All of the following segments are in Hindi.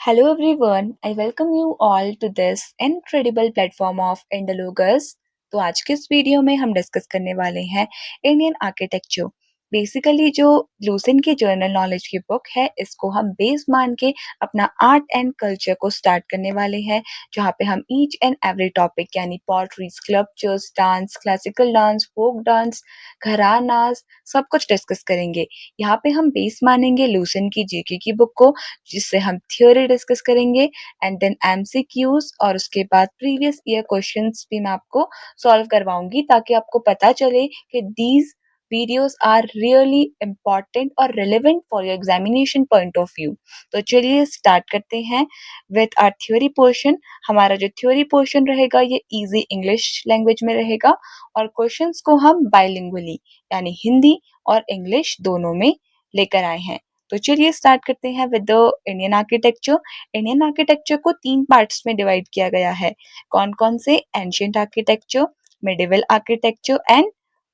Hello everyone, I welcome you all to this incredible platform of Indologus। तो आज के इस वीडियो में हम डिस्कस करने वाले हैं इंडियन आर्किटेक्चर। बेसिकली जो लूसेंट की जर्नल नॉलेज की बुक है, इसको हम बेस मान के अपना आर्ट एंड कल्चर को स्टार्ट करने वाले हैं, जहाँ पे हम ईच एंड एवरी टॉपिक यानी pottery, sculptures, dance, classical dance, folk dance, gharanas सब कुछ डिस्कस करेंगे। यहाँ पे हम बेस मानेंगे लूसेंट की जीके की बुक को, जिससे हम थ्योरी डिस्कस करेंगे एंड देन एमसीक्यूज, और उसके बाद प्रीवियस ईयर क्वेश्चंस भी मैं आपको सॉल्व करवाऊंगी, ताकि आपको पता चले कि these videos are really important और relevant for your examination point of view. तो चलिए स्टार्ट करते हैं विथ आवर थ्योरी पोर्शन। हमारा जो थ्योरी पोर्शन रहेगा ये इजी इंग्लिश लैंग्वेज में रहेगा, और क्वेश्चंस को हम बाइलिंगुअली यानी हिंदी और इंग्लिश दोनों में लेकर आए हैं। तो चलिए स्टार्ट करते हैं with the Indian architecture. Indian architecture को 3 पार्ट्स में डिवाइड किया गया है। कौन-कौन से? Ancient architecture, medieval architecture and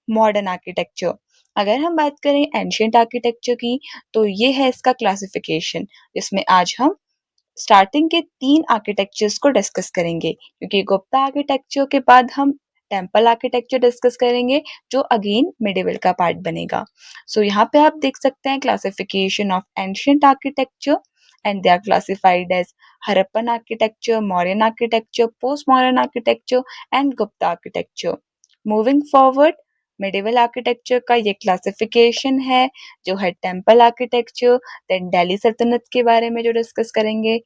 modern architecture. अगर हम बात करें एंशिएंट आर्किटेक्चर की, तो ये है इसका क्लासिफिकेशन, जिसमें आज हम स्टार्टिंग के 3 आर्किटेक्चर्स को डिस्कस करेंगे, क्योंकि गुप्ता आर्किटेक्चर के बाद हम टेम्पल आर्किटेक्चर डिस्कस करेंगे, जो अगेन मिडिवल का पार्ट बनेगा। सो यहाँ पे आप देख सकते हैं classification of ancient architecture, and they are classified as Harappan architecture, Mauryan architecture, post modern architecture and Gupta architecture. Moving forward, medieval architecture का ये क्लासिफिकेशन है, जो है टेम्पल आर्किटेक्चर, देन दिल्ली सल्तनत के बारे में जो डिस्कस करेंगे,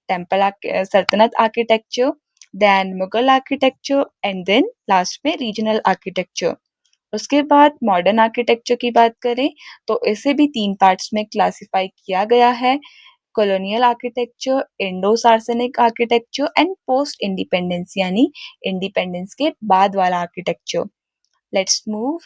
Sultanate architecture, then Mughal architecture and then last में रीजनल आर्किटेक्चर। उसके बाद मॉडर्न आर्किटेक्चर की बात करें, तो इसे भी 3 पार्ट्स में क्लासिफाई किया गया है। Colonial architecture, Indo Saracenic architecture and post independence यानी इंडिपेंडेंस के बाद वाला architecture. Let's move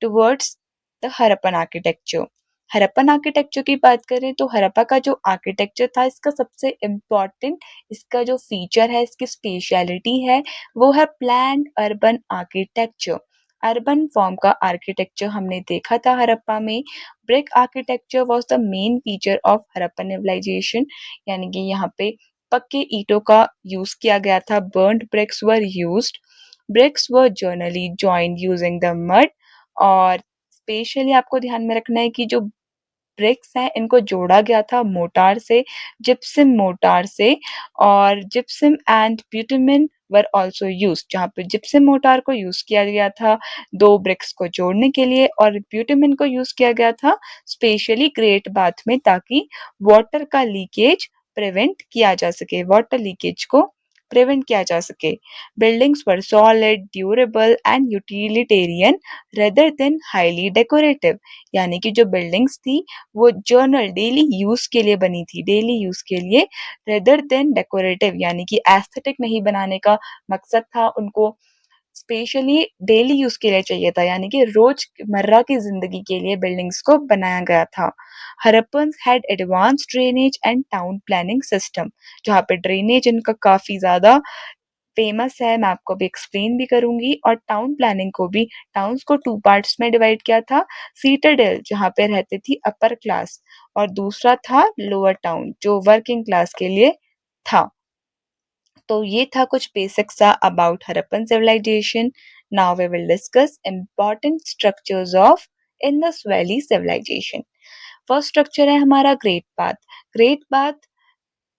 towards the Harappan architecture. Harappan architecture की बात करें, तो हड़प्पा का जो आर्किटेक्चर था, इसका सबसे इम्पोर्टेंट, इसका जो फीचर है, इसकी स्पेशलिटी है, वो है planned urban architecture. Urban form का आर्किटेक्चर हमने देखा था हड़प्पा में। Brick architecture was the main feature of Harappan civilisation, यानी कि यहाँ पे पक्के ईंटों का यूज किया गया था। Burned bricks were used. Bricks were generally joined using the mud, और स्पेशली आपको ध्यान में रखना है कि जो ब्रिक्स हैं, इनको जोड़ा गया था मोर्टार से, जिप्सम मोर्टार से, और gypsum and bitumen were also used. जहाँ पे जिप्सम मोर्टार को यूज किया गया था 2 ब्रिक्स को जोड़ने के लिए, और ब्यूटुमेन को यूज किया गया था स्पेशली ग्रेट बाथ में, ताकि वाटर का लीकेज प्रिवेंट किया जा सके, वाटर लीकेज को प्रिवेंट किया जा सके। Buildings were solid, durable and utilitarian rather than highly decorative, यानी कि जो बिल्डिंग्स थी वो जर्नल डेली यूज के लिए बनी थी, डेली यूज के लिए, रेदर देन डेकोरेटिव, यानी कि एस्थेटिक नहीं बनाने का मकसद था उनको, स्पेशली डेली यूज के लिए चाहिए था, यानी कि रोजमर्रा की जिंदगी के लिए बिल्डिंग्स को बनाया गया था। Harappans had advance drainage and town planning system, जहाँ पे ड्रेनेज इनका काफी ज्यादा फेमस है, मैं आपको अभी एक्सप्लेन भी करूंगी। और टाउन प्लानिंग को भी, टाउन्स को 2 पार्ट्स में डिवाइड किया था। सीटाडेल, जहाँ पे रहती थी अपर क्लास, और दूसरा था लोअर टाउन, जो वर्किंग क्लास के लिए था। तो ये था कुछ बेसिक सा about Harappan civilisation. Now we will discuss important structures of Indus valley civilisation. First structure है हमारा ग्रेट बाथ। ग्रेट बाथ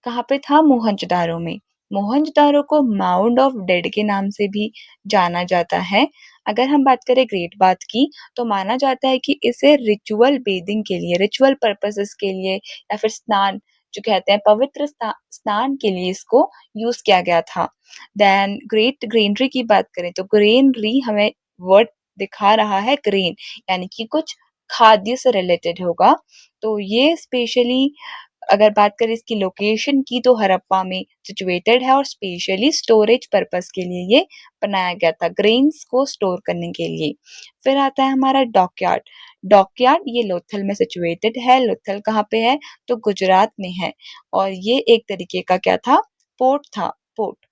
कहाँ पे था? मोहनजोदारो में। मोहनजोदारो को माउंड ऑफ डेड के नाम से भी जाना जाता है। अगर हम बात करें ग्रेट बाथ की, तो माना जाता है कि इसे रिचुअल बेदिंग के लिए, रिचुअल पर्पसेस के लिए, या फिर स्नान, जो कहते हैं पवित्र स्नान के लिए इसको यूज किया गया था। देन ग्रेट ग्रेनरी की बात करें, तो ग्रेनरी हमें वर्ड दिखा रहा है ग्रेन, यानी कि कुछ खाद्य से रिलेटेड होगा। तो ये स्पेशली अगर बात करें इसकी लोकेशन की, तो हड़प्पा में सिचुएटेड है, और स्पेशली स्टोरेज पर्पस के लिए ये बनाया गया था, ग्रेन्स को स्टोर करने के लिए। फिर आता है हमारा डॉकयार्ड। डॉकयार्ड ये लोथल में सिचुएटेड है। लोथल कहाँ पे है? तो गुजरात में है, और ये एक तरीके का क्या था? पोर्ट था, पोर्ट।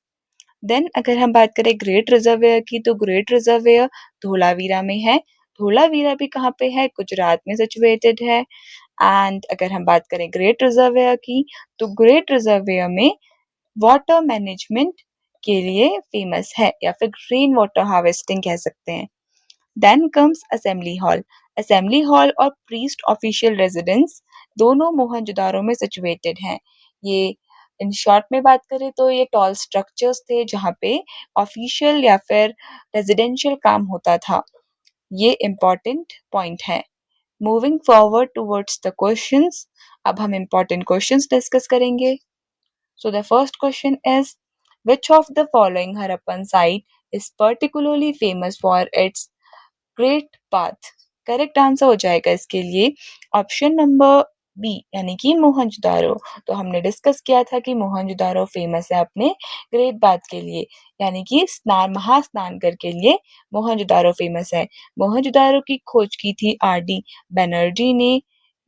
देन अगर हम बात करें ग्रेट रिजर्वेयर की, तो ग्रेट रिजर्वेयर धोलावीरा में है। धोलावीरा भी कहाँ पे है? गुजरात में सिचुएटेड है। एंड अगर हम बात करें ग्रेट रिजर्वियर की, तो ग्रेट रिजर्वियर में वाटर मैनेजमेंट के लिए फेमस है या फिर रेन वाटर हार्वेस्टिंग कह सकते हैं। Then comes assembly hall. Assembly hall और प्रीस्ट ऑफिशियल रेजिडेंस दोनों मोहनजोदारो में सिचुएटेड हैं। ये इन शॉर्ट में बात करें तो ये टॉल स्ट्रक्चर्स थे जहाँ पे ऑफिशियल या फिर रेजिडेंशियल काम होता था। ये इम्पोर्टेंट पॉइंट है। Moving forward towards the questions, अब हम इम्पोर्टेंट क्वेश्चंस डिस्कस करेंगे। So the first question is, which of the following Harappan site is particularly famous for its great path? Correct answer हो जाएगा इसके लिए ऑप्शन नंबर बी यानी कि मोहनजोदारो। तो हमने डिस्कस किया था कि मोहनजोदारो फेमस है अपने ग्रेट बाथ के लिए, यानी कि स्नान महास्नानगढ़ के लिए मोहनजोदारो फेमस है। मोहनजोदारो की खोज की थी आर डी बनर्जी ने।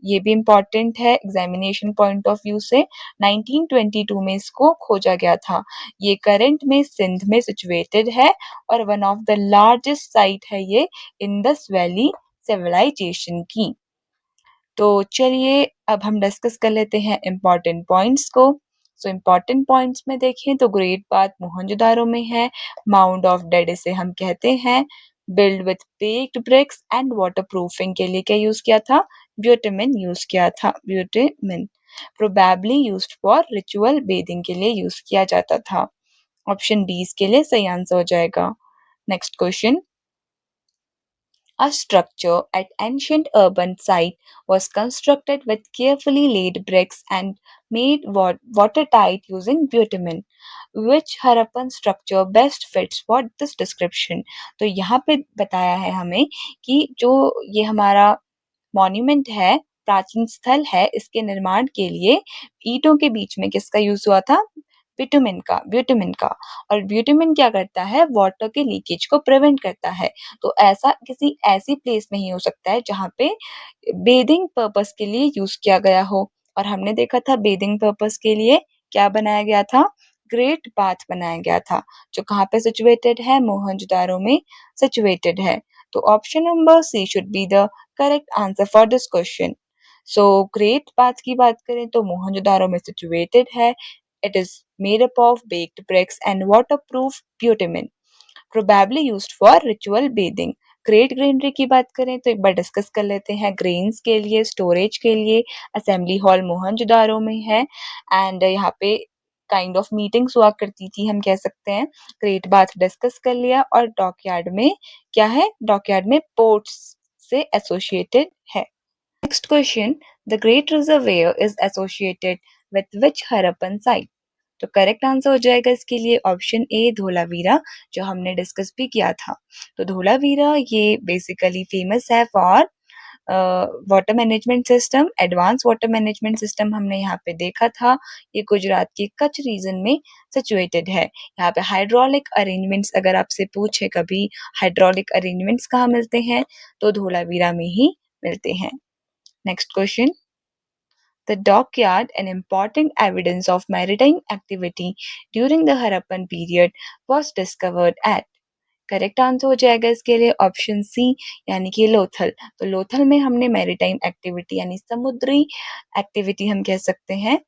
ये भी इम्पोर्टेंट है एग्जामिनेशन पॉइंट ऑफ व्यू से। 1922 में इसको खोजा गया था। ये करंट में सिंध में सिचुएटेड है और one of the largest site है ये इंडस वैली सिविलाइजेशन की। तो चलिए अब हम डिस्कस कर लेते हैं इम्पोर्टेंट पॉइंट्स को। सो इम्पोर्टेंट पॉइंट्स में देखें तो ग्रेट बाथ मोहनजोदारो में है। माउंड ऑफ डेड इसे हम कहते हैं। Build with baked bricks and water proofing के लिए क्या यूज किया था? ब्यूटामिन यूज किया था। Bitumen probably used for ritual bathing के लिए यूज किया जाता था। ऑप्शन बी इसके लिए सही आंसर हो जाएगा। Next question, a structure at ancient urban site was constructed with carefully laid bricks and made watertight using bitumen. Which Harappan structure best fits for this description? तो यहाँ पे बताया है हमें कि जो ये हमारा मॉन्यूमेंट है, प्राचीन स्थल है, इसके निर्माण के लिए ईंटों के बीच में किसका यूज हुआ था? ब्यूटामिन का। और ब्यूटामिन क्या करता है? वाटर के लीकेज को प्रिवेंट करता है। तो ऐसा किसी ऐसी प्लेस में ही हो सकता है जहाँ पे बेदिंग पर्पस के लिए यूज किया गया हो। और हमने देखा था बेदिंग पर्पस के लिए क्या बनाया गया था? ग्रेट बाथ बनाया गया था, जो कहाँ पे सिचुएटेड है? मोहनजोदारो में सिचुएटेड है। तो option number C should be the correct answer for this question. So great bath की बात करें तो मोहनजोदारो में सिचुएटेड है। It is made up of baked bricks and waterproof bitumen, probably used for ritual bathing. Great granary की बात करें तो एक बार डिस्कस कर लेते हैं। ग्रेन्स के लिए, स्टोरेज के लिए असेंबली हॉल मोहनजोदारो में है एंड यहाँ पे काइंड ऑफ मीटिंग्स हुआ करती थी, हम कह सकते हैं। ग्रेट बाथ डिस्कस कर लिया। और डॉकयार्ड में क्या है? डॉकयार्ड में पोर्ट्स से एसोसिएटेड है। Next question, the great reservoir is associated with which Harappan site? तो करेक्ट आंसर हो जाएगा इसके लिए ऑप्शन ए धोलावीरा, जो हमने डिस्कस भी किया था। तो धोलावीरा ये बेसिकली फेमस है for water management system, advance water management system हमने यहाँ पे देखा था। ये गुजरात के कच्छ रीजन में सिचुएटेड है। यहाँ पे हाइड्रोलिक अरेंजमेंट्स अगर आपसे पूछे कभी हाइड्रोलिक अरेंजमेंट्स कहाँ मिलते हैं, तो धोलावीरा में ही मिलते हैं। Next question, the dockyard, an important evidence of maritime activity during the Harappan period, was discovered at? Correct answer हो जाएगा इसके लिए ऑप्शन सी यानी कि लोथल। तो लोथल में हमने मैरिटाइम एक्टिविटी यानी समुद्री एक्टिविटी हम कह सकते हैं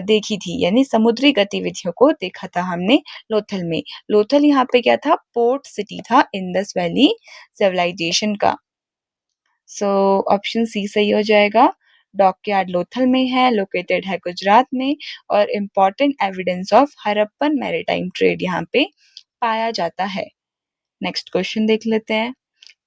देखी थी, यानी समुद्री गतिविधियों को देखा था हमने लोथल में। लोथल यहाँ पे क्या था? पोर्ट सिटी था इंडस वैली सिविलाइजेशन का। सो ऑप्शन सी सही हो जाएगा। डॉकयार्ड लोथल में है, लोकेटेड है गुजरात में और important evidence of Harappan maritime trade यहाँ पे पाया जाता है। नेक्स्ट क्वेश्चन देख लेते हैं।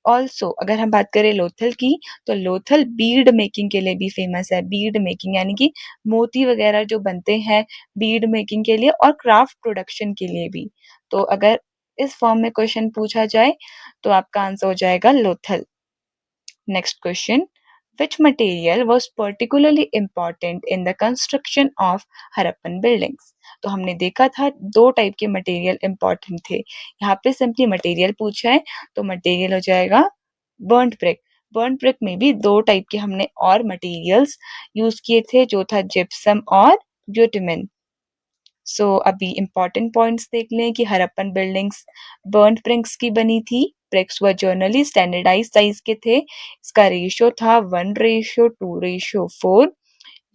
ऑल्सो अगर हम बात करें लोथल की, तो लोथल बीड मेकिंग के लिए भी फेमस है। बीड मेकिंग यानी कि मोती वगैरह जो बनते हैं बीड मेकिंग के लिए और क्राफ्ट प्रोडक्शन के लिए भी। तो अगर इस फॉर्म में क्वेश्चन पूछा जाए तो आपका आंसर हो जाएगा Lothal. Next question, which material was particularly important in the construction of Harappan buildings? तो हमने देखा था दो टाइप के मटेरियल इंपॉर्टेंट थे। यहाँ पे सिंपली मटेरियल पूछा है तो मटेरियल हो जाएगा बर्न्ट ब्रिक। बर्न्ट ब्रिक में भी दो टाइप के हमने और मटेरियल्स यूज किए थे, जो था जिप्सम और ब्यूटामिन। सो अभी इंपॉर्टेंट पॉइंट्स देख लें कि हरप्पन बिल्डिंग्स बर्न्ट ब्रिक्स की बनी थी। Bricks were generally standardised size के थे। इसका रेशियो था 1:2:4।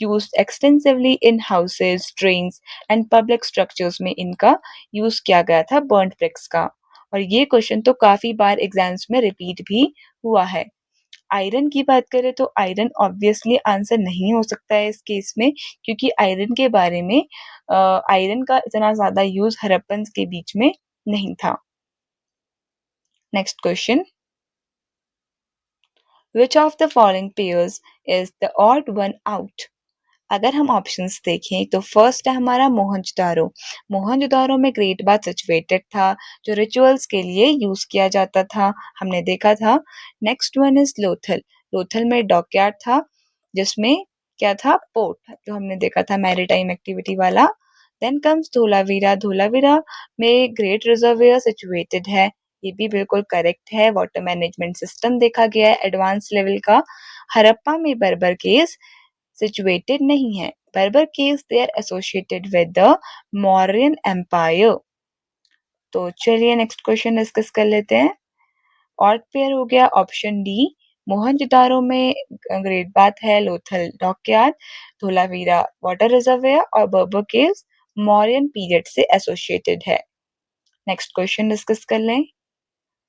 Used extensively in houses, drains and public structures में इनका यूज किया गया था बर्न्ड ब्रिक्स का। और ये क्वेश्चन तो काफी बार एग्जाम्स में रिपीट भी हुआ है। आयरन की बात करें तो आयरन ऑब्वियसली आंसर नहीं हो सकता है इस केस में, क्योंकि आयरन के बारे में आयरन का इतना ज्यादा यूज हड़प्पन के बीच में नहीं था। Next question, which of the following pairs is the odd one out? अगर हम ऑप्शंस देखें तो फर्स्ट है हमारा मोहनजोदारो। मोहनजोदारो में ग्रेट बाथ सिचुएटेड था, जो रिचुअल्स के लिए यूज किया जाता था, हमने देखा था। Next one is Lothal. Lothal में डॉकयार्ड था, जिसमें क्या था, पोर्ट, जो हमने देखा था मैरीटाइम एक्टिविटी वाला। Then comes Dholavira. धोलावीरा में ग्रेट रिजर्वियर सिचुएटेड है, ये भी बिल्कुल करेक्ट है। वाटर मैनेजमेंट सिस्टम देखा गया है एडवांस लेवल का। हड़प्पा में बर्बर केव्स situated नहीं है। Berber caves they are associated with the Mauryan Empire। तो चलिए नेक्स्ट क्वेश्चन डिस्कस कर लेते हैं। ऑड पेयर हो गया ऑप्शन डी। मोहनजोदारो में ग्रेट बाथ है, Lothal dockyard, Dholavira water reservoir और बर्बर केव्स मौर्यन पीरियड से एसोसिएटेड है। नेक्स्ट क्वेश्चन डिस्कस कर लें,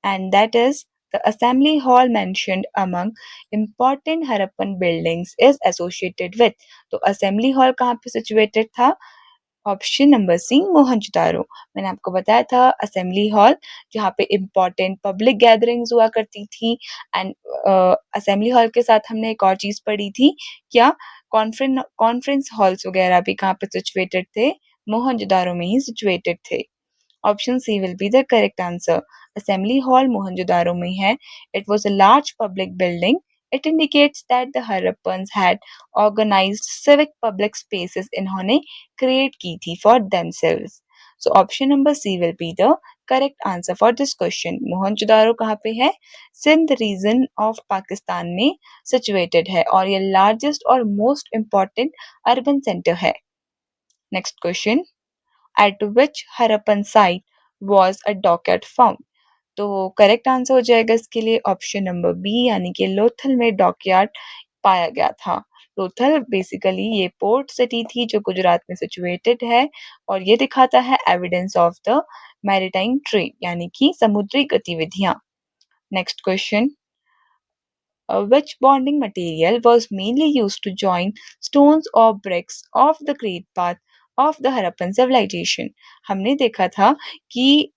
and that is the assembly hall mentioned among important Harappan buildings is associated with। तो assembly hall कहाँ पे situated था? Option number C Mohenjodaro. मैंने आपको बताया था असेंबली हॉल जहाँ पे इम्पोर्टेंट पब्लिक गैदरिंग्स हुआ करती थी। एंड असेंबली हॉल के साथ हमने एक और चीज पढ़ी थी, क्या, कॉन्फ्रेंस हॉल्स वगैरह भी कहाँ पे सिचुएटेड थे? मोहनजोदारो में ही सिचुएटेड थे। Option C will be the correct answer. Assembly Hall Mohenjo-daro में है. It was a large public building. It indicates that the Harappans had organized civic public spaces इन्होंने create की थी for themselves. So option number C will be the correct answer for this question. Mohenjodaro कहाँ पे है? सिंध रीजन ऑफ पाकिस्तान में situated है और ये largest और most important urban center है। Next question. At which Harappan site was a dockyard found? तो करेक्ट आंसर हो जाएगा इसके लिए ऑप्शन नंबर बी, यानी कि लोथल में डॉकयार्ड पाया गया था। लोथल बेसिकली ये पोर्ट सिटी थी जो गुजरात में सिचुएटेड है और ये दिखाता है evidence of the maritime trade, यानी कि समुद्री गतिविधियां। Next question, which bonding material was mainly used to join stones or bricks of the Great Path of the Harappan civilization? हमने देखा था कि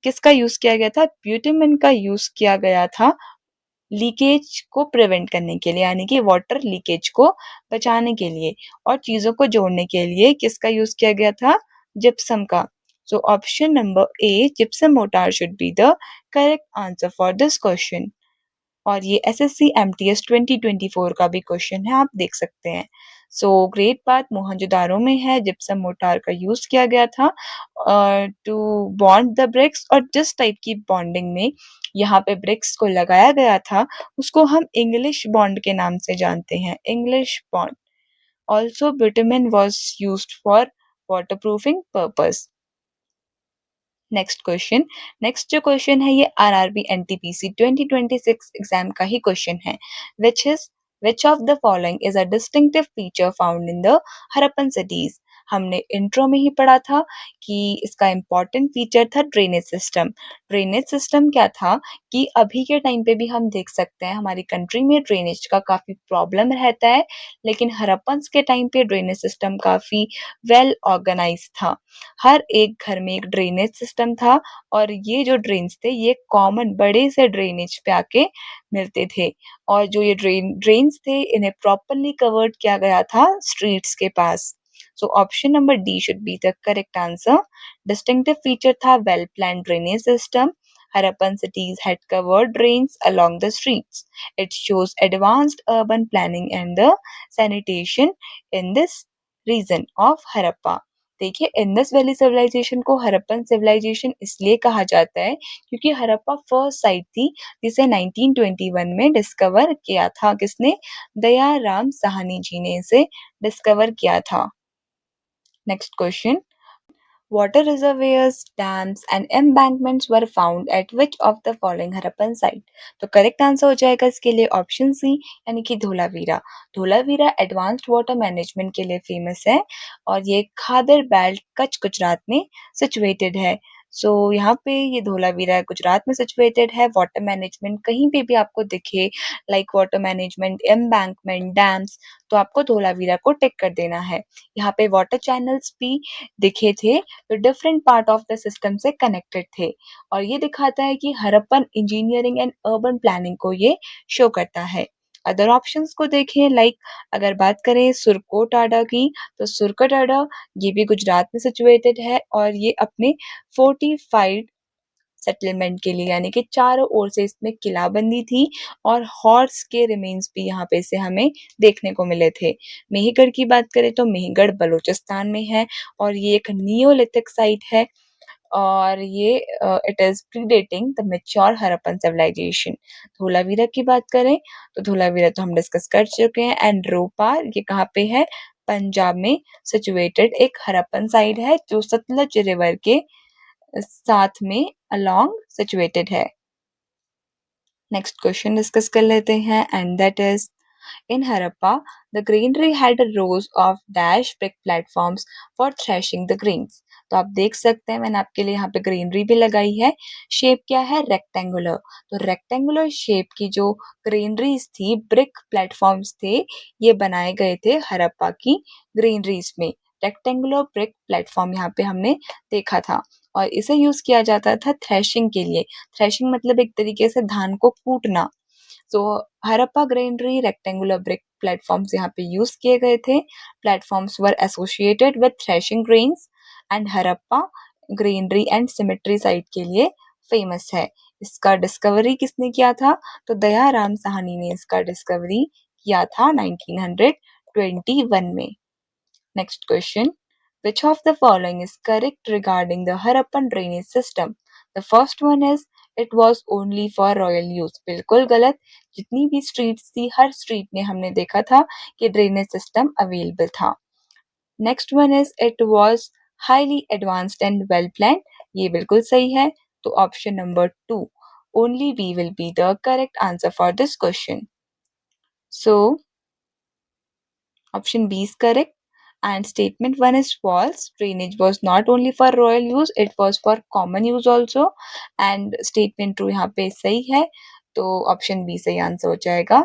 किसका यूज किया गया था? ब्यूटेमिन का यूज किया गया था लीकेज को प्रिवेंट करने के लिए, यानी कि वाटर लीकेज को बचाने के लिए, और चीजों को जोड़ने के लिए किसका यूज किया गया था? जिप्सम का। सो option number A, gypsum mortar should be the correct answer for this question. और ये एसएससी एमटीएस 2024 का भी क्वेश्चन है, आप देख सकते हैं। सो ग्रेट बात मोहनजोदारो में है, जिप्सम मोर्टार का यूज किया गया था टू बॉन्ड द ब्रिक्स, और जिस टाइप की बॉन्डिंग में यहाँ पे ब्रिक्स को लगाया गया था उसको हम इंग्लिश बॉन्ड के नाम से जानते हैं, English bond. Also bitumen was used for waterproofing purpose. Next question, next जो क्वेश्चन है ये आरआरबी एनटीपीसी 2026 एग्जाम का ही क्वेश्चन है। Which is which of the following is a distinctive feature found in the Harappan cities? हमने इंट्रो में ही पढ़ा था कि इसका इम्पोर्टेंट फीचर था ड्रेनेज सिस्टम। ड्रेनेज सिस्टम क्या था कि अभी के टाइम पे भी हम देख सकते हैं हमारी कंट्री में ड्रेनेज का काफी प्रॉब्लम रहता है, लेकिन हरप्पन्स के टाइम पे ड्रेनेज सिस्टम काफी वेल ऑर्गेनाइज था। हर एक घर में एक ड्रेनेज सिस्टम था और ये जो ड्रेन्स थे ये कॉमन बड़े से ड्रेनेज पे आके मिलते थे, और जो ये ड्रेन्स थे इन्हें प्रॉपरली कवर्ड किया गया था स्ट्रीट्स के पास। So option number D should be the correct answer. Distinctive feature था well plan drainage system. Harappan cities had covered drains along the streets. It shows advanced urban planning and the sanitation in this region of Harappa। देखिए इंडस वैली सिविलाइजेशन को हरप्पन सिविलाइजेशन इसलिए कहा जाता है क्योंकि हरप्पा फर्स्ट साइट थी जिसे 1921 में डिस्कवर किया था। किसने? दयाराम साहनी जी ने इसे डिस्कवर किया था। Next question, Water reservoirs, dams and embankments were found at which of the following Harappan site? तो करेक्ट आंसर हो जाएगा इसके लिए ऑप्शन सी यानी कि Dholavira. Dholavira advanced water management के लिए फेमस है और ये खादर बेल्ट कच्छ गुजरात में सिचुएटेड है। सो यहाँ पे ये धोलावीरा गुजरात में सिचुएटेड है। वाटर मैनेजमेंट कहीं पे भी आपको दिखे like water management, embankment, dams तो आपको धोलावीरा को टिक कर देना है। यहाँ पे वाटर चैनल्स भी दिखे थे तो different part of the system से कनेक्टेड थे और ये दिखाता है कि Harappan engineering and urban planning को ये शो करता है। अदर ऑप्शंस को देखें लाइक अगर बात करें सुरकोटाडा की तो सुरकोटाडा ये भी गुजरात में सिचुएटेड है और ये अपने फोर्टिफाइड सेटलमेंट के लिए यानी कि चारों ओर से इसमें किलाबंदी थी और हॉर्स के रिमेन्स भी यहाँ पे से हमें देखने को मिले थे। मेहगढ़ की बात करें तो मेहगढ़ बलूचिस्तान में है और ये एक नियोलिथिक साइट है और ये it is predating the mature Harappan civilisation. Dholavira की बात करें तो धोलावीरा तो हम डिस्कस कर चुके हैं एंड रोपा ये कहाँ पे है? पंजाब में सिचुएटेड एक हड़प्पन साइट है जो सतलज रिवर के साथ में अलोंग सिचुएटेड है। नेक्स्ट क्वेश्चन डिस्कस कर लेते हैं and that is in Harappa, the granary had rows of dash brick platforms for threshing the grains. तो आप देख सकते हैं मैंने आपके लिए यहाँ पे ग्रीनरी भी लगाई है। शेप क्या है? रेक्टेंगुलर। तो रेक्टेंगुलर शेप की जो ग्रीनरीज थी, ब्रिक प्लेटफॉर्म्स थे, ये बनाए गए थे हरप्पा की ग्रीनरीज में। रेक्टेंगुलर ब्रिक प्लेटफॉर्म यहाँ पे हमने देखा था और इसे यूज किया जाता था थ्रेशिंग के लिए। थ्रेशिंग मतलब एक तरीके से धान को कूटना। So Harappa granary rectangular brick platforms यहाँ पे यूज किए गए थे। Platforms were associated with threshing grains and Harappa granary and cemetery site के लिए फेमस है। इसका डिस्कवरी किसने किया था? तो दयाराम साहनी ने इसका डिस्कवरी किया था 1921 में। Next question. Which of the following is correct regarding the Harappan drainage system? The first one is it was only for royal use. बिल्कुल गलत। जितनी भी स्ट्रीट्स थी हर स्ट्रीट में हमने देखा था कि ड्रेनेज सिस्टम अवेलेबल था। Next one is it was highly advanced and well planned. ये बिल्कुल सही है। तो option number 2 only B will be the correct answer for this question. So option B is correct. And statement 1 is false. Drainage was not only for royal use, it was for common use also. And statement 2 यहाँ पे सही है तो ऑप्शन बी सही आंसर हो जाएगा।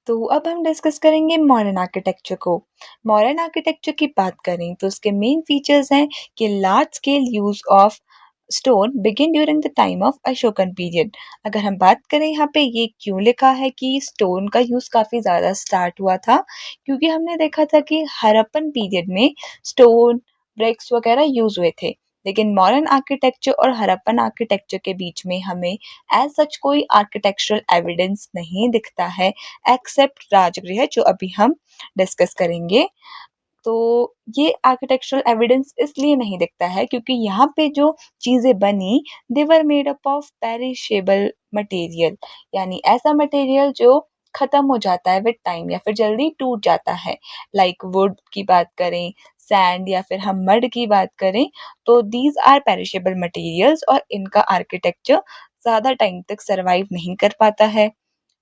तो अब हम डिस्कस करेंगे मॉडर्न आर्किटेक्चर को। मॉडर्न आर्किटेक्चर की बात करें तो उसके मेन फीचर्स हैं कि large scale use of stone begin during the time of Ashokan period. अगर हम बात करें यहाँ पे ये क्यों लिखा है कि स्टोन का यूज काफी ज्यादा स्टार्ट हुआ था, क्योंकि हमने देखा था कि हड़प्पन पीरियड में स्टोन ब्रिक्स वगैरह यूज हुए थे। लेकिन मॉडर्न आर्किटेक्चर और हड़प्पन आर्किटेक्चर के बीच में हमें एज सच कोई आर्किटेक्चरल एविडेंस नहीं दिखता है एक्सेप्ट राजगृह जो अभी हम डिस्कस करेंगे। तो ये आर्किटेक्चरल एविडेंस इसलिए नहीं दिखता है क्योंकि यहाँ पे जो चीजें बनी they were made up of perishable material, यानी ऐसा मटेरियल जो खत्म हो जाता है विद टाइम या फिर जल्दी टूट जाता है। लाइक वुड की बात करें, सैंड या फिर हम मड की बात करें तो दीज आर पेरिशेबल मटेरियल्स और इनका आर्किटेक्चर ज्यादा टाइम तक सरवाइव नहीं कर पाता है।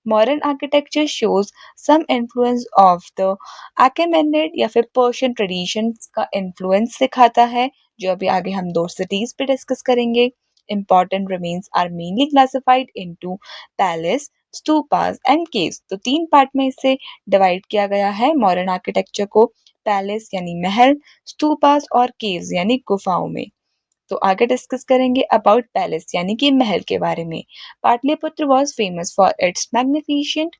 Modern architecture shows some influence of the Achaemenid या फिर पर्शियन ट्रेडिशंस का इन्फ्लुएंस दिखाता है जो अभी आगे हम दो सिटीज पे डिस्कस करेंगे। Important remains are mainly classified into palace, stupas and caves। तो तीन पार्ट में इसे डिवाइड किया गया है मॉडर्न आर्किटेक्चर को, पैलेस यानी महल, स्तूपास और केव्स यानी गुफाओं में। तो आगे डिस्कस करेंगे अबाउट पैलेस यानी कि महल के बारे में। Pataliputra was famous for its magnificent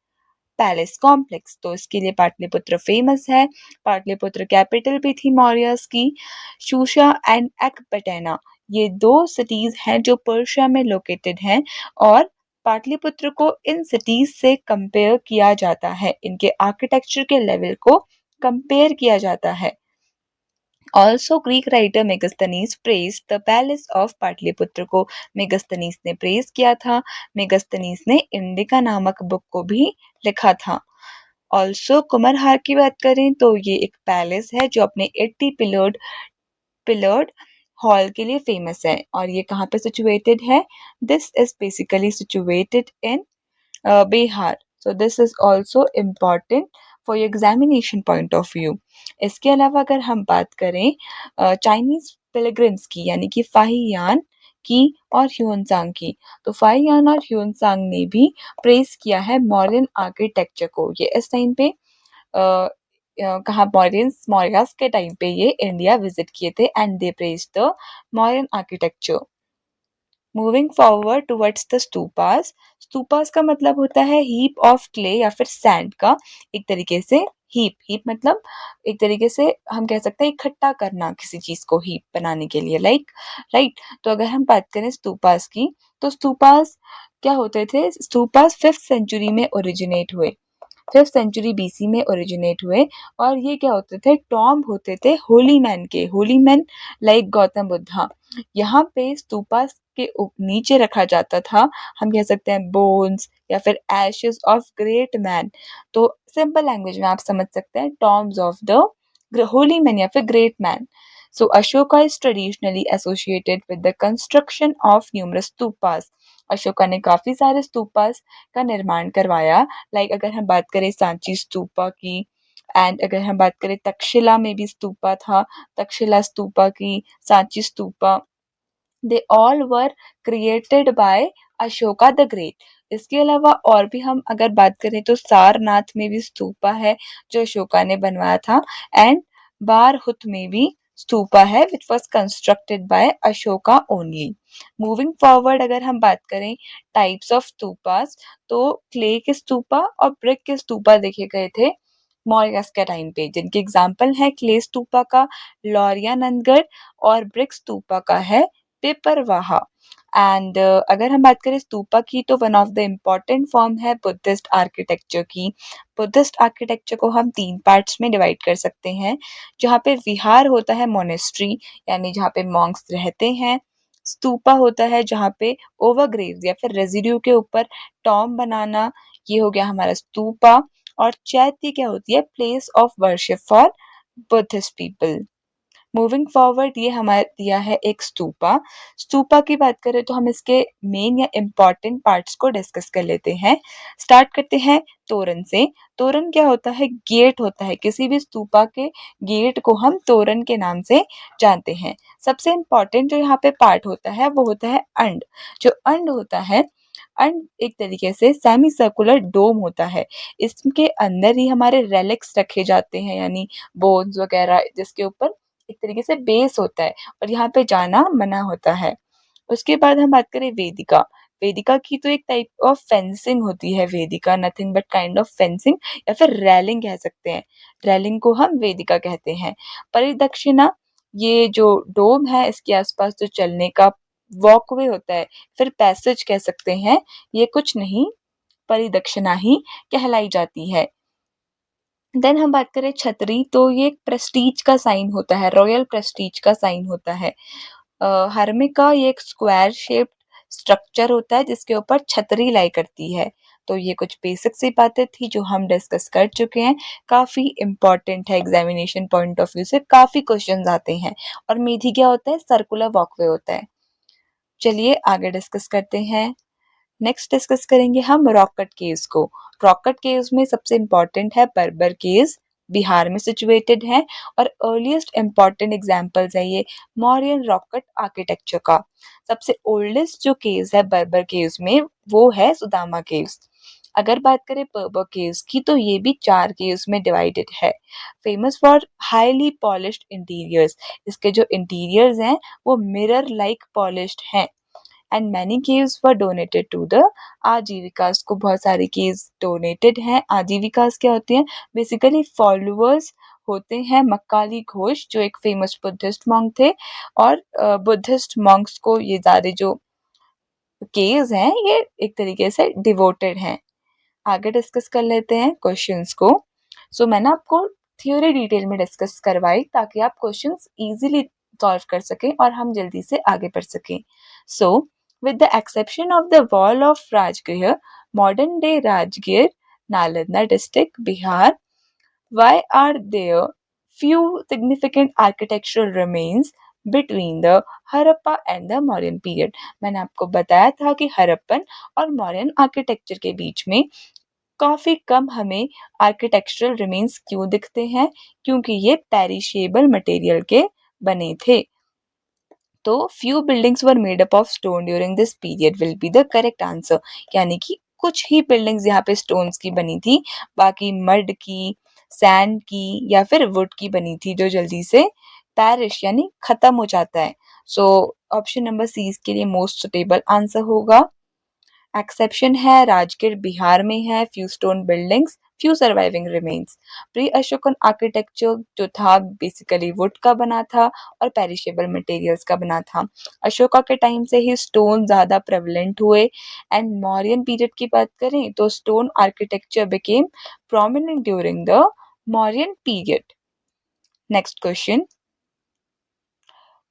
palace complex. तो इसके लिए पाटलिपुत्र फेमस है। पाटलिपुत्र कैपिटल भी थी मौर्यस की। शूशा एंड एकबटेना ये दो सिटीज हैं जो पर्शिया में लोकेटेड हैं और पाटलिपुत्र को इन सिटीज से कंपेयर किया जाता है, इनके आर्किटेक्चर के लेवल को कंपेयर किया जाता है। Also, Greek writer Megasthenes praised the palace of Pataliputra को मेगास्थनीज ने प्रेज किया था। मेगास्थनीज ने इंडिका नामक बुक को भी लिखा था। ऑल्सो कुमरहार की बात करें तो ये एक पैलेस है जो अपने 80 पिलर्ड पिलर्ड हॉल के लिए फेमस है और ये कहाँ पे सिचुएटेड है? This is basically situated in Bihar. So this is also important for your examination point of view. इसके अलावा अगर हम बात करें चाइनीज पिलग्रिम्स की यानी कि फाहियान की और ह्यूनसांग की, तो फाहियान और ह्यूनसांग ने भी प्रेस किया है मॉडर्न आर्किटेक्चर को. ये इस टाइम पे कहाँ मौर्यस के टाइम पे ये इंडिया विजिट किए थे and they praise the modern architecture. Moving forward towards the stupas. Stupas का मतलब होता है हीप ऑफ क्ले या फिर सैंड का एक तरीके से. हीप मतलब एक तरीके से हम कह सकते हैं इकट्ठा करना किसी चीज को हीप बनाने के लिए, लाइक राइट. तो अगर हम बात करें स्तूपास की, तो स्तूपास क्या होते थे? स्तूपास 5th सेंचुरी में ओरिजिनेट हुए. 5th सेंचुरी बीसी में ओरिजिनेट हुए और ये क्या होते थे? टॉम्ब होते थे होली मैन के. Holi man like Gautam Buddha. यहाँ पे स्तूपास के नीचे रखा जाता था, हम कह सकते हैं बोन्स या फिर एशेस ऑफ ग्रेट मैन. तो सिंपल लैंग्वेज में आप समझ सकते हैं tombs of the Holi man या फिर great man. So Ashoka is traditionally associated with the construction of numerous stupas. Ashoka ने काफी सारे स्तूपास का निर्माण करवाया. लाइक अगर हम बात करें सांची स्तूपा की, एंड अगर हम बात करें तक्षशिला में भी स्तूपा था, तक्षशिला स्तूपा की, Sanchi stupa, they all were created by Ashoka the great. इसके अलावा और भी हम अगर बात करें तो सारनाथ में भी स्तूपा है जो अशोका ने बनवाया था, एंड बारहुत में भी स्तूपा है which was constructed by Ashoka only. Moving forward अगर हम बात करें टाइप्स ऑफ स्तूपास, तो क्ले के स्तूपा और ब्रिक के स्तूपा देखे गए थे मौर्यस के टाइम पे, जिनके एग्जाम्पल है क्ले स्तूपा का लौरिया नंदगढ़ और ब्रिक स्तूपा का है पेपरवाहा. एंड अगर हम बात करें स्तूपा की, तो one of the important form है बुद्धिस्ट आर्किटेक्चर की. बुद्धिस्ट आर्किटेक्चर को हम 3 पार्ट्स में डिवाइड कर सकते हैं. जहाँ पे विहार होता है मोनेस्ट्री यानी जहाँ पे मॉन्क्स रहते हैं. स्तूपा होता है जहाँ पे ओवरग्रेव्स या फिर रेजिड्यू के ऊपर टॉम बनाना, ये हो गया हमारा स्तूपा. और चैत्य क्या होती है? Place of worship for Buddhist people. Moving forward ये हमारे दिया है एक स्तूपा. स्तूपा की बात करें तो हम इसके मेन या इम्पॉर्टेंट पार्ट्स को डिस्कस कर लेते हैं. स्टार्ट करते हैं तोरण से. तोरण क्या होता है? गेट होता है. किसी भी स्तूपा के गेट को हम तोरण के नाम से जानते हैं. सबसे इम्पॉर्टेंट जो यहाँ पे पार्ट होता है वो होता है अंड. जो अंड होता है, अंड एक तरीके से सेमी सर्कुलर डोम होता है. इसके अंदर ही हमारे रेलिक्स रखे जाते हैं यानी बोन्स वगैरह, जिसके ऊपर एक तरीके से बेस होता है और यहाँ पे जाना मना होता है. उसके बाद हम बात करें वेदिका. वेदिका की तो एक टाइप ऑफ फेंसिंग होती है. Vedika nothing but kind of fencing या फिर रेलिंग कह सकते हैं. रेलिंग को हम वेदिका कहते हैं. परिदक्षिणा, ये जो डोम है इसके आसपास जो चलने का वॉकवे होता है, फिर पैसेज कह सकते हैं, ये कुछ नहीं परिदक्षिणा ही कहलाई जाती है. देन हम बात करें छतरी, तो ये एक प्रेस्टीज का साइन होता है, रॉयल प्रेस्टीज का साइन होता है. हर्मिका ये एक स्क्वायर शेप्ड स्ट्रक्चर होता है जिसके ऊपर छतरी लाई करती है. तो ये कुछ बेसिक सी बातें थी जो हम डिस्कस कर चुके हैं. काफी इंपॉर्टेंट है, एग्जामिनेशन पॉइंट ऑफ व्यू से काफी क्वेश्चंस आते हैं. और मेधी क्या होता है? सर्कुलर वॉकवे होता है. चलिए आगे डिस्कस करते हैं. नेक्स्ट डिस्कस करेंगे हम रॉक कट केव्स को. रॉक कट केव्स में सबसे इम्पोर्टेंट है बर्बर केव्स, बिहार में सिचुएटेड है. और अर्लीस्ट इम्पॉर्टेंट एग्जांपल्स है ये मौर्यन रॉक कट आर्किटेक्चर का. सबसे ओल्डेस्ट जो केव्स है बर्बर केव्स में वो है सुदामा केव्स. अगर बात करें बर्बर केव्स की, तो ये भी 4 केव्स में डिवाइडेड है. Famous for highly polished interiors. इसके जो इंटीरियर्स हैं वो मिरर लाइक पॉलिश्ड हैं. And many caves were donated to the Ajivikas. को बहुत सारी केव्स डोनेटेड हैं. आजीविकास क्या होती हैं? बेसिकली फॉलोअर्स होते हैं मक्काली घोष जो एक फेमस बुद्धिस्ट मॉन्क थे. और बुद्धिस्ट मॉन्क्स को ये सारे जो केव्स हैं ये एक तरीके से डिवोटेड हैं. आगे डिस्कस कर लेते हैं क्वेश्चंस को. सो मैंने आपको थ्योरी डिटेल में डिस्कस करवाई ताकि आप क्वेश्चंस इजीली सॉल्व कर सकें और हम जल्दी से आगे बढ़ सकें. सो with the exception of the wall of Rajgir, modern day Rajgir, Nalanda district, Bihar, why are there few significant architectural remains? Between the Harappa and the Mauryan period. मैंने आपको बताया था कि हड़प्पन और मौर्यन आर्किटेक्चर के बीच में काफी कम हमें आर्किटेक्चरल रिमेन्स क्यों दिखते हैं, क्योंकि ये पेरिशेबल मटेरियल के बने थे। तो few buildings were made up of stone during this period will be the correct answer. यानी कि कुछ ही बिल्डिंग्स यहाँ पे स्टोन्स की बनी थी, बाकी मड की, सैंड की या फिर वुड की बनी थी, जो जल्दी से पैरिश यानी खत्म हो जाता है। सो ऑप्शन नंबर सी इसके लिए मोस्ट सुटेबल आंसर होगा। एक्सेप्शन है राजगीर बिहार में है, few stone buildings, few surviving remains. Pre Ashokan architecture जो था बेसिकली वुड का बना था और पेरिशेबल मटेरियल्स का बना था। अशोका के टाइम से ही स्टोन ज्यादा प्रेवलेंट हुए। एंड मौर्यन पीरियड की बात करें तो stone architecture became prominent during the Mauryan period. Next question,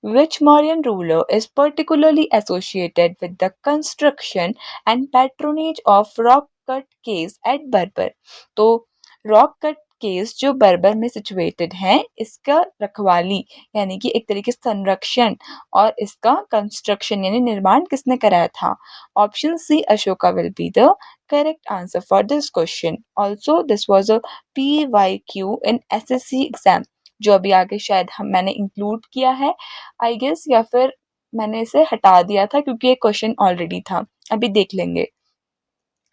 which Mauryan ruler is particularly associated with the construction and patronage of rock cut caves at बर्बर? तो रॉक कट केव्स जो बर्बर में सिचुएटेड हैं, इसका रखवाली यानी कि एक तरीके से संरक्षण और इसका कंस्ट्रक्शन यानी निर्माण किसने कराया था? Option C Ashoka will be the correct answer for this question. Also this was a PYQ in SSC exam, जो अभी आगे शायद मैंने इंक्लूड किया है आई गेस, या फिर मैंने इसे हटा दिया था क्योंकि ये क्वेश्चन ऑलरेडी था, अभी देख लेंगे।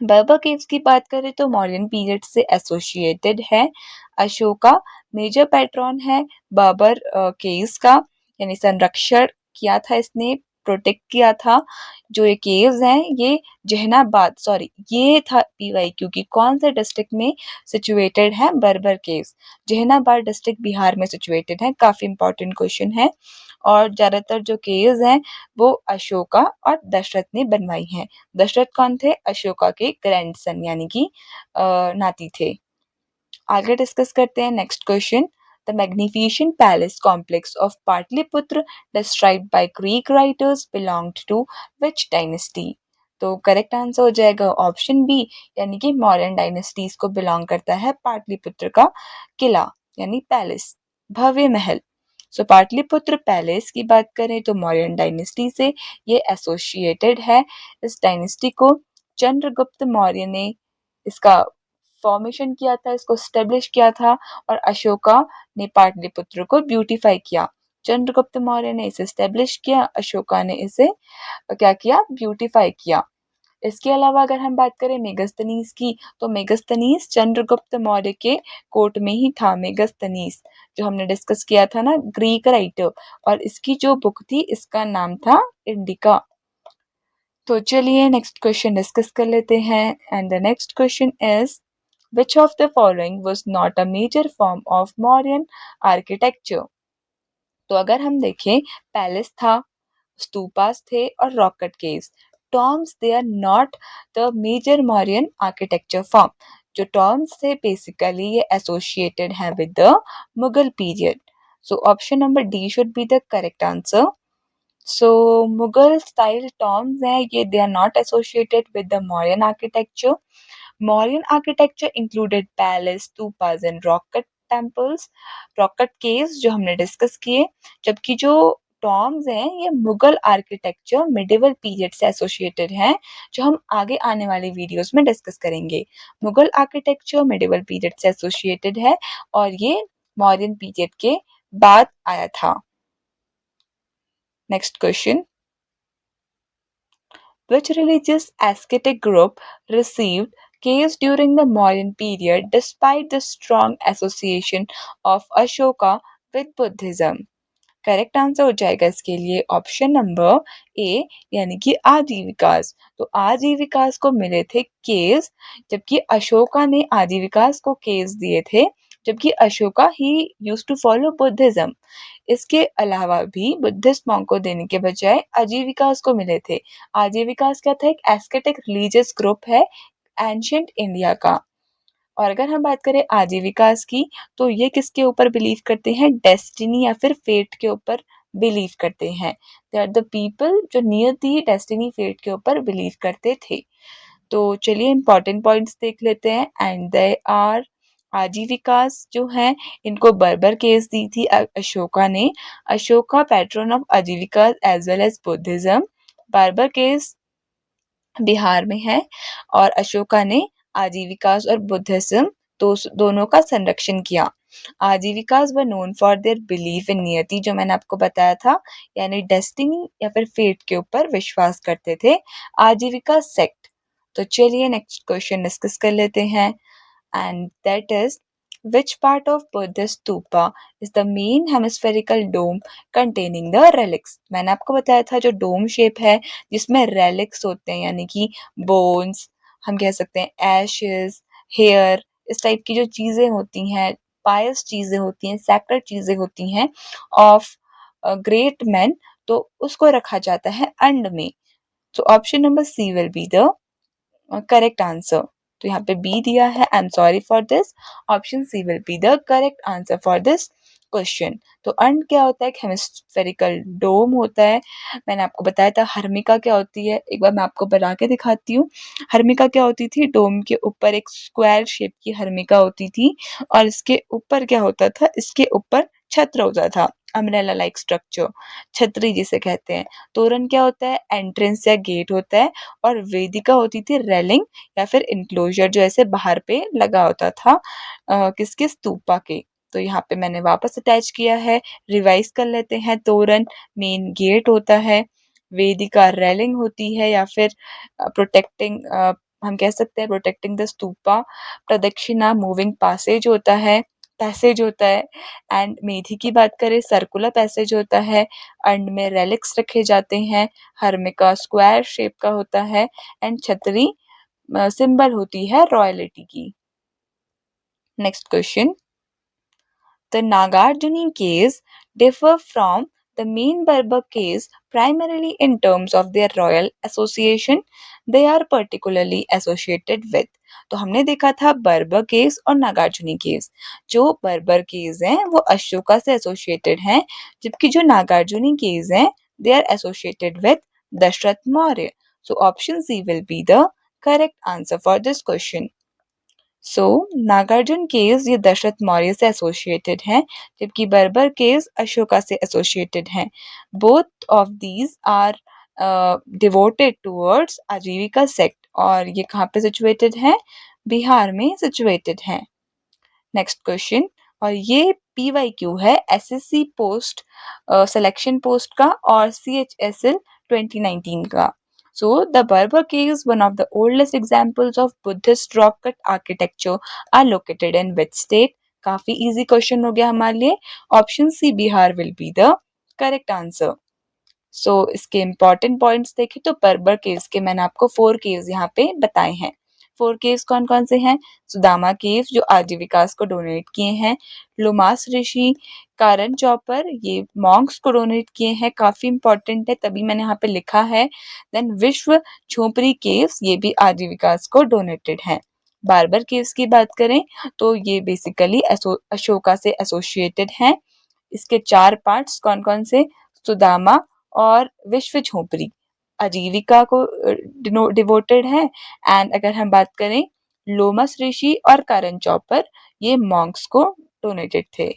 बर्बर केव्स की बात करें तो मौर्यन पीरियड से एसोसिएटेड है। अशोका मेजर पैट्रॉन है बर्बर केव्स का, यानी संरक्षण किया था इसने, प्रोटेक्ट किया था। जो ये केव्स हैं ये जहानाबाद, सॉरी ये था PYQ की कौन से डिस्ट्रिक्ट में सिचुएटेड है बर्बर केव्स? जहानाबाद डिस्ट्रिक्ट बिहार में सिचुएटेड है। काफी इंपॉर्टेंट क्वेश्चन है। और ज्यादातर जो केव्स हैं वो अशोका और दशरथ ने बनवाई हैं। दशरथ कौन थे? अशोका के ग्रैंडसन यानी कि नाती थे। आगे डिस्कस करते हैं next question. The magnificent palace complex of Pataliputra described by Greek writers belonged to which dynasty? तो करेक्ट आंसर हो जाएगा ऑप्शन बी, यानी कि मौर्यन डायनेस्टीज को बिलोंग करता है पाटलिपुत्र का किला यानी पैलेस, भव्य महल। सो पाटलिपुत्र पैलेस की बात करें तो मौर्यन डायनेस्टी से ये एसोसिएटेड है। इस डायनेस्टी को चंद्रगुप्त मौर्य ने इसका फॉर्मेशन किया था, इसको स्टेब्लिश किया था, और अशोका ने पाटलिपुत्र को ब्यूटीफाई किया। चंद्रगुप्त मौर्य ने इसे स्टेब्लिश किया, अशोका ने इसे क्या किया? ब्यूटीफाई किया। इसके अलावा अगर हम बात करें मेगस्थनीज की, तो मेगस्थनीज चंद्रगुप्त मौर्य के कोर्ट में ही था। मेगस्थनीज जो हमने डिस्कस किया था ना, ग्रीक राइटर, और इसकी जो बुक थी इसका नाम था इंडिका। तो चलिए नेक्स्ट क्वेश्चन डिस्कस कर लेते हैं। And the next question is which of the following was not a major form of Mauryan architecture? तो अगर हम देखें, पैलेस था, स्तूपास थे और rock cut caves, tombs they are not the major Mauryan architecture form. जो टॉम्स थे बेसिकली ये एसोसिएटेड है with the Mughal period. So option number D should be the correct answer. So Mughal style tombs हैं ये, they are not associated with the Mauryan architecture. Mauryan architecture included palace, stupas and rock cut temples, rock cut caves जो हमने डिस्कस किए, जबकि जो टॉम्स हैं ये मुगल आर्किटेक्चर मिडिवल पीरियड से एसोसिएटेड हैं, जो हम आगे आने वाले वीडियोस में डिस्कस करेंगे। मुगल आर्किटेक्चर मिडिवल पीरियड से एसोसिएटेड है और ये मौर्यन पीरियड के बाद आया था। Next question, which religious ascetic group received caves during the Mauryan period despite the strong association of Ashoka with Buddhism? Correct answer हो जाएगा इसके लिए ऑप्शन नंबर ए, यानी कि आजीविकास। तो आजीविकास को मिले थे केव्स, जबकि अशोका ने आजीविकास को केव्स दिए थे, जबकि अशोका ही यूज्ड टू फॉलो बुद्धिज्म। इसके अलावा भी बुद्धिस्ट मॉन्क को देने के बजाय आजीविकास को मिले थे। आजीविकास क्या था? एक एस्केटिक रिलीजियस ग्रुप है एंशियंट इंडिया का। और अगर हम बात करें आजीविकास की, तो ये किसके ऊपर बिलीव करते हैं? डेस्टिनी या फिर फेट के ऊपर बिलीव करते हैं। दे आर द पीपल जो नियर दी डेस्टिनी फेट के ऊपर बिलीव करते थे। तो चलिए इंपॉर्टेंट पॉइंट्स देख लेते हैं। एंड दे आर आजीविकास जो है इनको बर्बर केव्स दी थी अशोका ने। अशोका पैट्रन ऑफ आजीविका एज वेल एज बुद्धिज्म। बर्बर केव्स बिहार में है और अशोका ने आजीविकास और बुद्धिज्म दोनों का संरक्षण किया। Ajivikas were known for their belief in niyati, जो मैंने आपको बताया था, यानी डेस्टिनी या फिर फेट के ऊपर विश्वास करते थे। आजीविका सेक्ट। तो चलिए नेक्स्ट क्वेश्चन डिस्कस कर लेते हैं, and that is, which part of Buddhist stupa is the main hemispherical dome containing the relics? मैंने आपको बताया था जो डोम शेप है जिसमें relics होते हैं, यानी कि bones, हम कह सकते हैं ashes, hair, इस टाइप की जो चीजें होती हैं, pious चीजें होती हैं, sacred चीजें होती हैं of great men, तो उसको रखा जाता है अंड में। So option number C will be the correct answer. तो यहाँ पे बी दिया है, I am sorry for this. Option C will be the correct answer for this question. तो अंड क्या होता है? हेमिस्फेरिकल डोम होता है। मैंने आपको बताया था हर्मिका क्या होती है, एक बार मैं आपको बना के दिखाती हूँ। हर्मिका क्या होती थी? डोम के ऊपर एक स्क्वायर शेप की हर्मिका होती थी और इसके ऊपर क्या होता था? इसके ऊपर छत्र होता था, अम्ब्रेला लाइक स्ट्रक्चर, छतरी जिसे कहते हैं। तोरण क्या होता है? एंट्रेंस या गेट होता है। और वेदिका होती थी रेलिंग या फिर इंक्लोजर जो ऐसे बाहर पे लगा होता था किसके? स्तूपा के। तो यहाँ पे मैंने वापस अटैच किया है, रिवाइज कर लेते हैं। तोरण मेन गेट होता है, वेदिका रेलिंग होती है या फिर प्रोटेक्टिंग, हम कह सकते हैं प्रोटेक्टिंग द स्तूपा। प्रदक्षिणा मूविंग पैसेज होता है। एंड मेधी की बात करें, सर्कुलर पैसेज होता है। अंड में रेलिक्स रखे जाते हैं। हर्मिका स्क्वायर शेप का होता है। एंड छतरी सिंबल होती है रॉयलिटी की। Next question, the Nagarjuni caves differ from the main Berber caves primarily in terms of their royal association they are particularly associated with। तो हमने देखा था बर्बर केव्स और नागार्जुनी केव्स। जो बर्बर केव्स हैं वो अशोका से एसोसिएटेड हैं, जबकि जो नागार्जुनी केव्स हैं they are associated with Dasharath Maurya. So option C will be the correct answer for this question. So Nagarjun caves ये दशरथ मौर्य से एसोसिएटेड हैं, जबकि बर्बर केव्स अशोका से एसोसिएटेड हैं। Both of these are devoted towards Ajivika sect, और ये कहाँ पे सिचुएटेड हैं? बिहार में सिचुएटेड हैं। नेक्स्ट क्वेश्चन, और ये PYQ है SSC पोस्ट सिलेक्शन पोस्ट का और CHSL 2019 का। So the Berber caves, one of the oldest examples of Buddhist rock cut architecture, are located in which state? काफी इजी क्वेश्चन हो गया हमारे लिए। Option C Bihar will be the correct answer. So इसके इम्पॉर्टेंट पॉइंट्स देखें तो बर्बर केव्स के मैंने आपको 4 केव्स यहाँ पे बताए हैं। 4 केव्स कौन कौन से हैं? सुदामा केव जो आजीविकास को डोनेट किए हैं। लोमास ऋषि, कारण चौपर, ये मॉन्क्स को डोनेट किए हैं, काफी इंपॉर्टेंट है तभी मैंने यहाँ पे लिखा है। देन विश्व झोपड़ी केव्स, ये भी आजीविकास को डोनेटेड हैं। बार्बर केव्स की बात करें तो ये बेसिकली अशोका से एसोसिएटेड हैं। इसके 4 पार्ट्स कौन कौन से? सुदामा और विश्व झोपड़ी आजीविका को डिवोटेड है। एंड अगर हम बात करें लोमस ऋषि और करण चौपर, ये मॉन्क्स को डोनेटेड थे।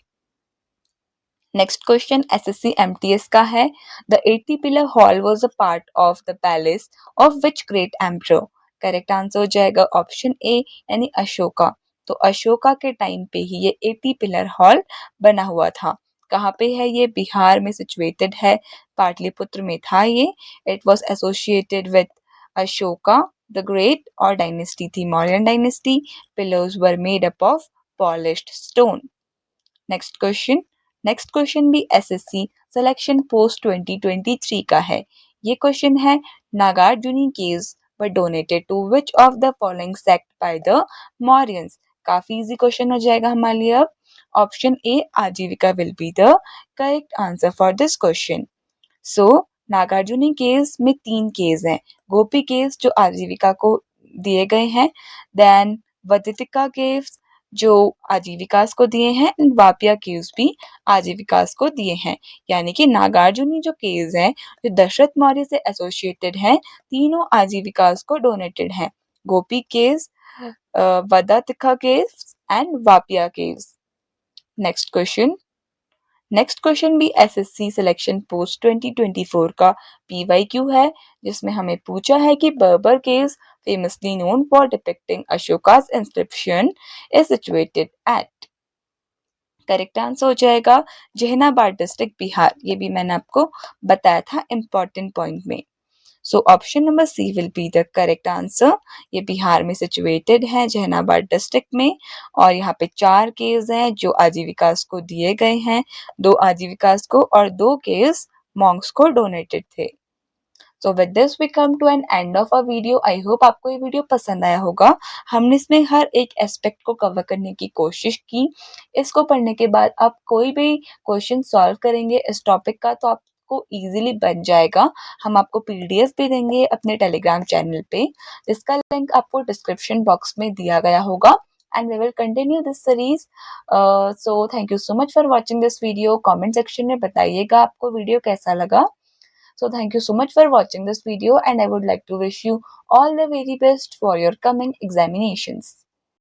नेक्स्ट क्वेश्चन SSC MTS का है, the 80 pillar hall was a part of the palace of which great emperor? Correct answer हो जाएगा ऑप्शन ए यानी अशोका। तो अशोका के टाइम पे ही ये 80 पिलर हॉल बना हुआ था। कहाँ पे है ये? बिहार में सिचुएटेड है, पाटलिपुत्र में था ये। It was associated with Ashoka the great, और डायनेस्टी थी Mauryan dynasty. Pillars were made up of polished stone. Next question भी SSC सिलेक्शन पोस्ट 2023 का है। ये क्वेश्चन है, Nagarjuni caves were donated to which of the following sect by the Mauryans? काफी इजी क्वेश्चन हो जाएगा हमारे लिए अब। ऑप्शन ए आजीविका will be the correct answer for this question. So Nagarjuni caves में 3 केव्स हैं। गोपी केव्स जो आजीविका को दिए गए हैं, देन वदितिका केव्स जो आजीविकास को दिए हैं, एंड वापिया केव्स भी आजीविकास को दिए हैं। यानी कि नागार्जुनी जो केव्स हैं जो दशरथ मौर्य से एसोसिएटेड हैं, तीनों आजीविकास को डोनेटेड हैं। Gopi caves, Vadathika caves and Vapia caves. Next question. Next question भी एसएससी सिलेक्शन पोस्ट 2024 का पीवाईक्यू है, जिसमें हमें पूछा है कि Barabar caves famously known for depicting Ashoka's inscription is situated at। Correct answer हो जाएगा जहानाबाद डिस्ट्रिक्ट बिहार। ये भी मैंने आपको बताया था इंपॉर्टेंट पॉइंट में। So option number C will be the correct answer. ये बिहार में सिचुएटेड है जहानाबाद डिस्ट्रिक्ट में, और यहाँ पे 4 केव्स हैं जो आजीविकास को दिए गए हैं, 2 आजीविकास को और 2 केव्स मॉन्क्स को डोनेटेड थे। So with this we come to an end of a video. I hope आपको ये वीडियो पसंद आया होगा। हमने इसमें हर एक एस्पेक्ट को कवर करने की कोशिश की। इसको पढ़ने के बाद आप कोई भी क्वेश्चन सॉल्व करेंगे इस टॉपिक का तो आपको इजीली बन जाएगा। हम आपको पीडीएफ भी देंगे अपने टेलीग्राम चैनल पे, जिसका लिंक आपको डिस्क्रिप्शन बॉक्स में दिया गया होगा। And we will continue this series. So thank you so much for watching this video. Comment section में बताइएगा आपको वीडियो कैसा लगा। So thank you so much for watching this video, and I would like to wish you all the very best for your coming examinations.